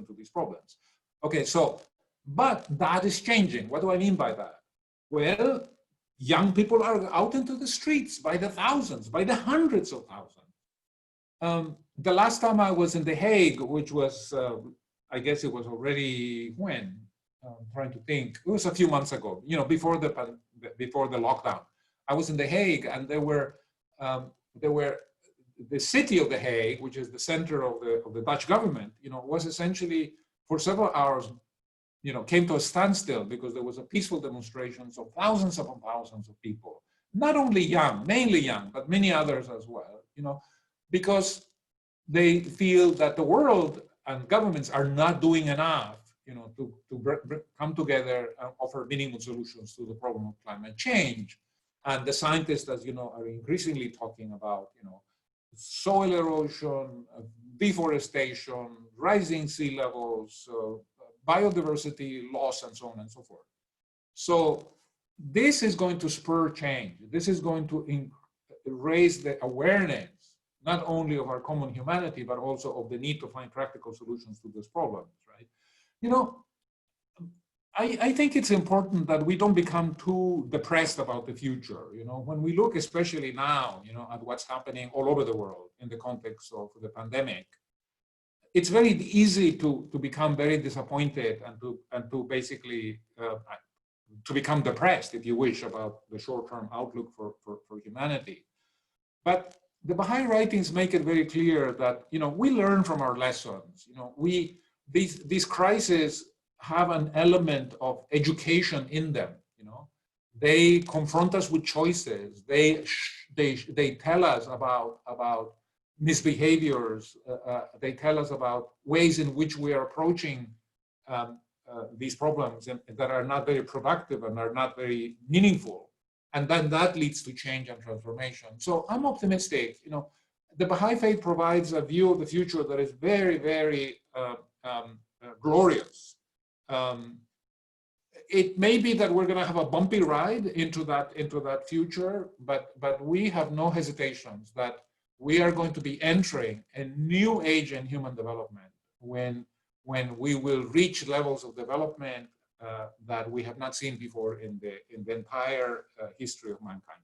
to these problems. Okay, so, but that is changing. What do I mean by that? Well, young people are out into the streets by the thousands, by the hundreds of thousands. The last time I was in The Hague, which was, I guess it was already when? I'm trying to think. It was a few months ago, you know, before the lockdown. I was in The Hague, and there were the city of The Hague, which is the center of the Dutch government, you know, was essentially for several hours, you know, came to a standstill because there was a peaceful demonstrations of thousands upon thousands of people, not only young, mainly young, but many others as well, you know, because they feel that the world and governments are not doing enough, you know, to come together and offer meaningful solutions to the problem of climate change. And the scientists, as you know, are increasingly talking about, you know, soil erosion, deforestation, rising sea levels, biodiversity loss, and so on and so forth. So this is going to spur change. This is going to raise the awareness, not only of our common humanity, but also of the need to find practical solutions to these problems, right? You know, I think it's important that we don't become too depressed about the future. You know, when we look, especially now, you know, at what's happening all over the world in the context of the pandemic, it's very easy to become very disappointed and to basically to become depressed, if you wish, about the short-term outlook for humanity. But the Baha'i writings make it very clear that, you know, we learn from our lessons. You know, these crises have an element of education in them. You know, they confront us with choices. They tell us about misbehaviors. They tell us about ways in which we are approaching these problems that are not very productive and are not very meaningful. And then that leads to change and transformation. So I'm optimistic. You know, the Baha'i faith provides a view of the future that is very, very glorious. It may be that we're going to have a bumpy ride into that future, but we have no hesitations that we are going to be entering a new age in human development when we will reach levels of development that we have not seen before in the entire history of mankind.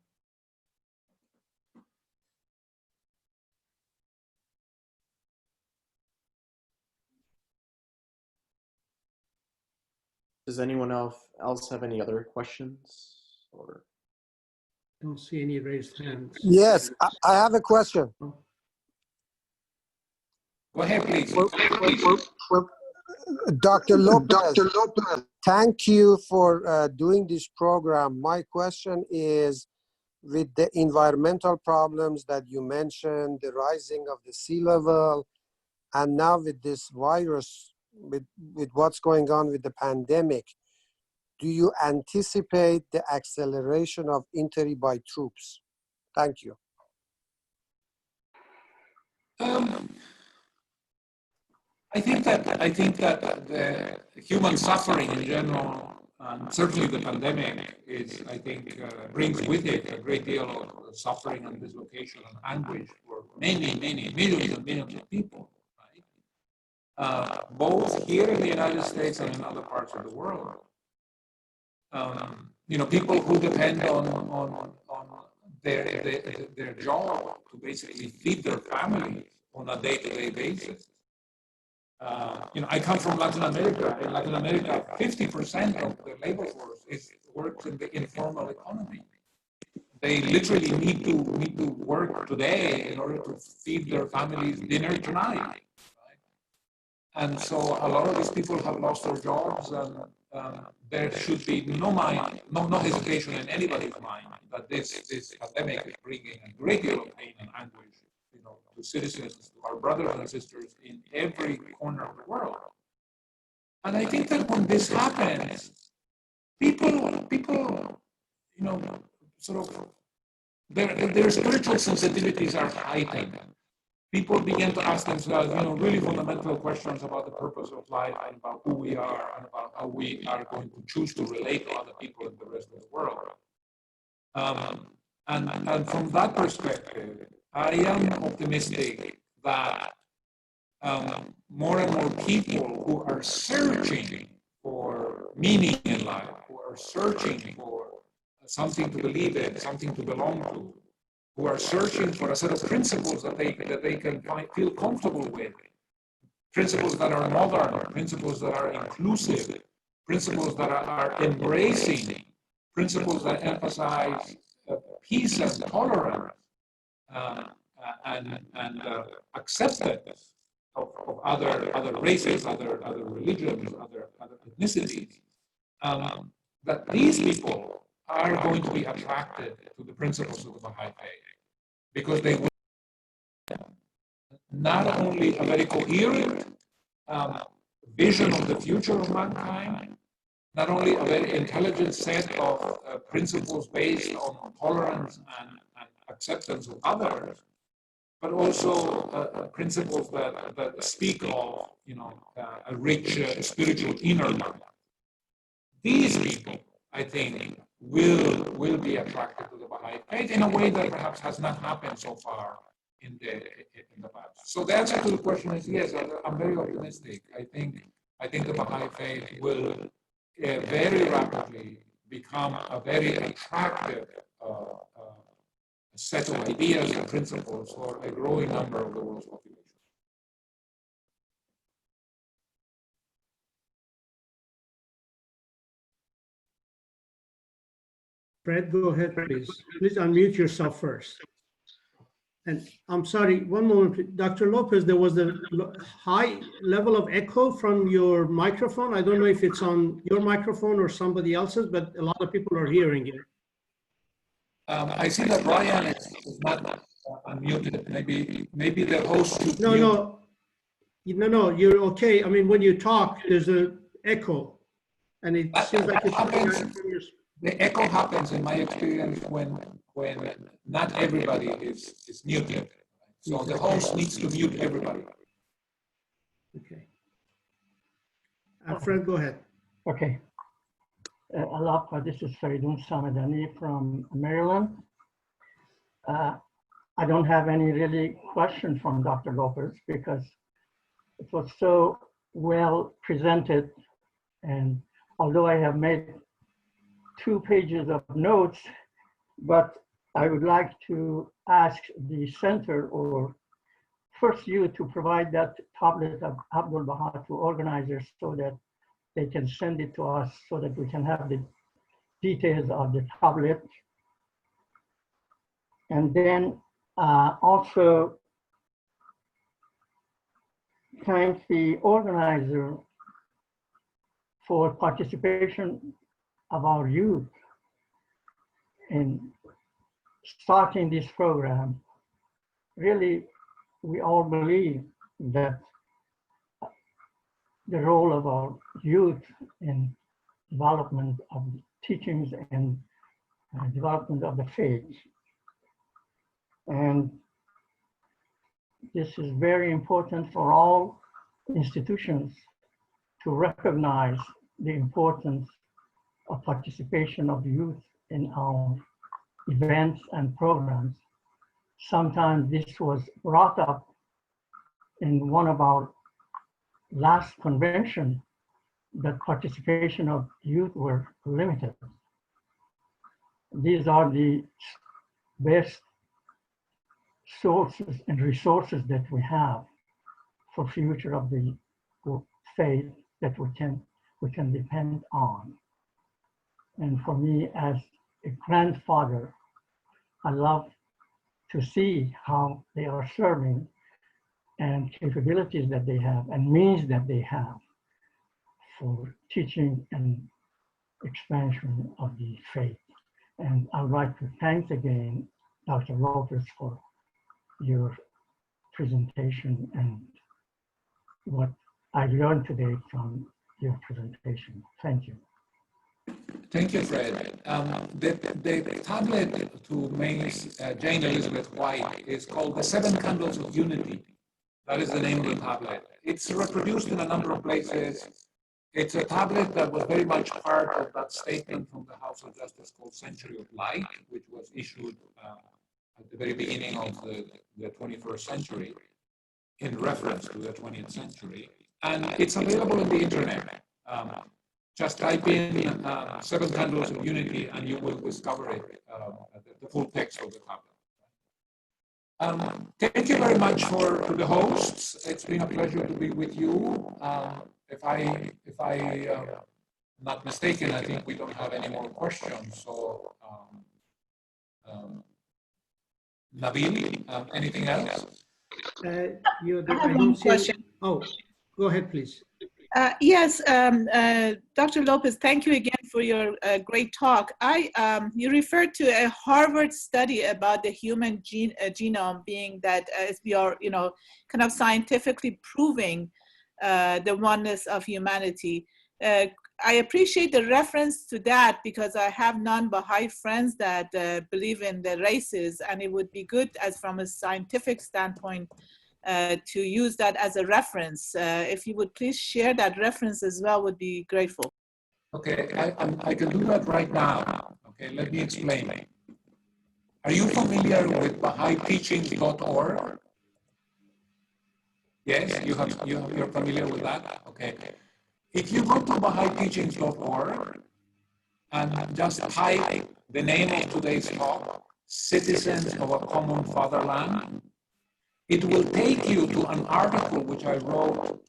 Does anyone else have any other questions? Or I don't see any raised hands. Yes, I have a question. Go ahead, please. Dr. Lopez, thank you for doing this program. My question is, with the environmental problems that you mentioned, the rising of the sea level, and now with this virus, with what's going on with the pandemic, do you anticipate the acceleration of entry by troops? Thank you. I think that the human suffering in general, and certainly the pandemic, brings with it a great deal of suffering and dislocation and anguish for many millions and millions of people, right? Both here in the United States and in other parts of the world. You know, people who depend on their job to basically feed their families on a day-to-day basis. You know, I come from Latin America. In Latin America, 50% of the labor force works in the informal economy. They literally need to work today in order to feed their families dinner tonight. Right? And so a lot of these people have lost their jobs, and there should be no hesitation in anybody's mind that this pandemic is bringing a great deal of pain and anguish, you know, to citizens, to our brothers and sisters in every corner of the world. And I think that when this happens, people, you know, sort of their spiritual sensitivities are heightened. People begin to ask themselves, you know, really fundamental questions about the purpose of life and about who we are and about how we are going to choose to relate to other people in the rest of the world. And from that perspective, I am optimistic that more and more people who are searching for meaning in life, who are searching for something to believe in, something to belong to, who are searching for a set of principles that they can feel comfortable with, principles that are modern, principles that are inclusive, principles that are embracing, principles that emphasize peace and tolerance and acceptance of other races, other religions, other ethnicities. That these people are going to be attracted to the principles of the Baha'i faith because they will not only a very coherent vision of the future of mankind, not only a very intelligent set of principles based on tolerance and acceptance of others, but also principles that speak of, a rich spiritual inner life. These people, I think, will be attracted to the Baha'i faith in a way that perhaps has not happened so far in the past. So the answer to the question is yes. I'm very optimistic. I think the Baha'i faith will very rapidly become a very attractive set of ideas and principles for a growing number of the world's population. Fred, go ahead, please. Please unmute yourself first. And I'm sorry, one moment, Dr. Lopez, there was a high level of echo from your microphone. I don't know if it's on your microphone or somebody else's, but a lot of people are hearing it. I see that Brian is not unmuted. Maybe the host should No, you're okay. I mean, when you talk, there's an echo, and it seems like it's coming out from your. The echo happens, in my experience, when not everybody is muted. So the host needs to mute everybody. Okay. Fred, go ahead. Okay. Aloha, this is Faridun Samadani from Maryland. I don't have any really question from Dr. Lopez because it was so well presented. And although I have made 2 pages of notes, but I would like to ask the center or first you to provide that tablet of Abdul Baha to organizers so that they can send it to us so that we can have the details of the tablet. And then also thank the organizer for participation of our youth in starting this program. Really, we all believe that the role of our youth in development of the teachings and development of the faith. And this is very important for all institutions to recognize the importance of participation of youth in our events and programs. Sometimes this was brought up in one of our last convention that participation of youth were limited. These are the best sources and resources that we have for future of the faith that we can depend on. And for me as a grandfather, I love to see how they are serving and capabilities that they have and means that they have for teaching and expansion of the faith. And I'd like to thank again Dr. Lopez for your presentation and what I learned today from your presentation. Thank you. Thank you, Fred. The tablet to May's Jane Elizabeth White is called The 7 Candles of Unity. That is the name of the tablet. It's reproduced in a number of places. It's a tablet that was very much part of that statement from the House of Justice called Century of Light, which was issued at the very beginning of the 21st century. in reference to the 20th century. And it's available on the internet. Just type in 7 Candles of Unity and you will discover it, the full text of the tablet. Thank you very much to the hosts. It's been a pleasure to be with you. If I'm not mistaken, I think we don't have any more questions. So, Nabil, anything else? I have one don't see any- question. Oh, go ahead, please. Yes, Dr. Lopez, thank you again for your great talk. You referred to a Harvard study about the human genome being that as we are, kind of scientifically proving the oneness of humanity. I appreciate the reference to that because I have non-Baha'i friends that believe in the races, and it would be good as from a scientific standpoint to use that as a reference. If you would please share that reference as well, would be grateful. Okay, I can do that right now. Okay, let me explain. Are you familiar with BahaiTeachings.org? Yes, you're familiar with that? Okay. If you go to BahaiTeachings.org and just type the name of today's talk, Citizens of a Common Fatherland, it will take you to an article which I wrote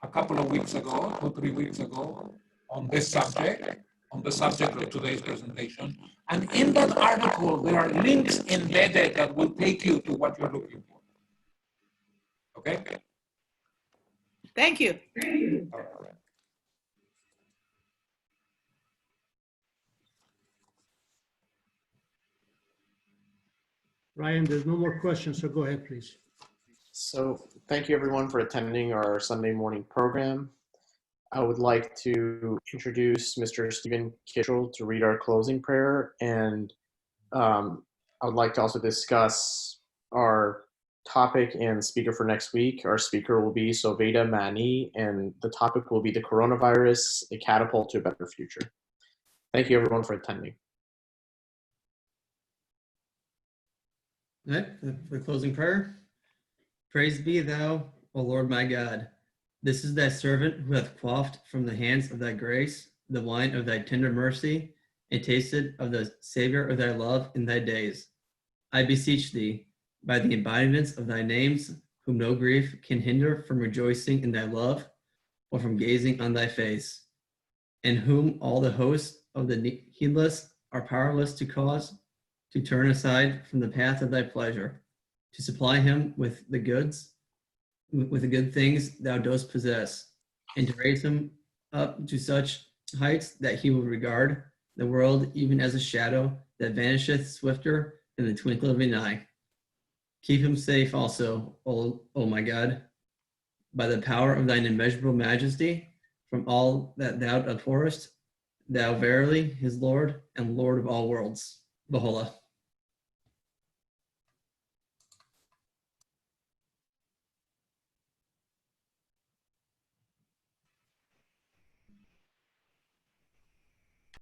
a couple of weeks ago, 2-3 weeks ago, on this subject, on the subject of today's presentation. And in that article, there are links embedded that will take you to what you're looking for. Okay? Thank you. All right. Ryan, there's no more questions, so go ahead, please. So thank you everyone for attending our Sunday morning program. I would like to introduce Mr. Stephen Kitchell to read our closing prayer, and I would like to also discuss our topic and speaker for next week. Our speaker will be Soveda Mani, and the topic will be the coronavirus, a catapult to a better future. Thank you everyone for attending. All right, for closing prayer. Praise be thou, O Lord my God. This is thy servant who hath quaffed from the hands of thy grace the wine of thy tender mercy, and tasted of the savor of thy love in thy days. I beseech thee, by the embodiments of thy names, whom no grief can hinder from rejoicing in thy love, or from gazing on thy face, and whom all the hosts of the heedless are powerless to cause, to turn aside from the path of thy pleasure, to supply him with the good things thou dost possess, and to raise him up to such heights that he will regard the world even as a shadow that vanisheth swifter than the twinkle of an eye. Keep him safe also, O my God, by the power of thine immeasurable majesty, from all that thou abhorrest, thou verily his Lord and Lord of all worlds. Baha'u'llah.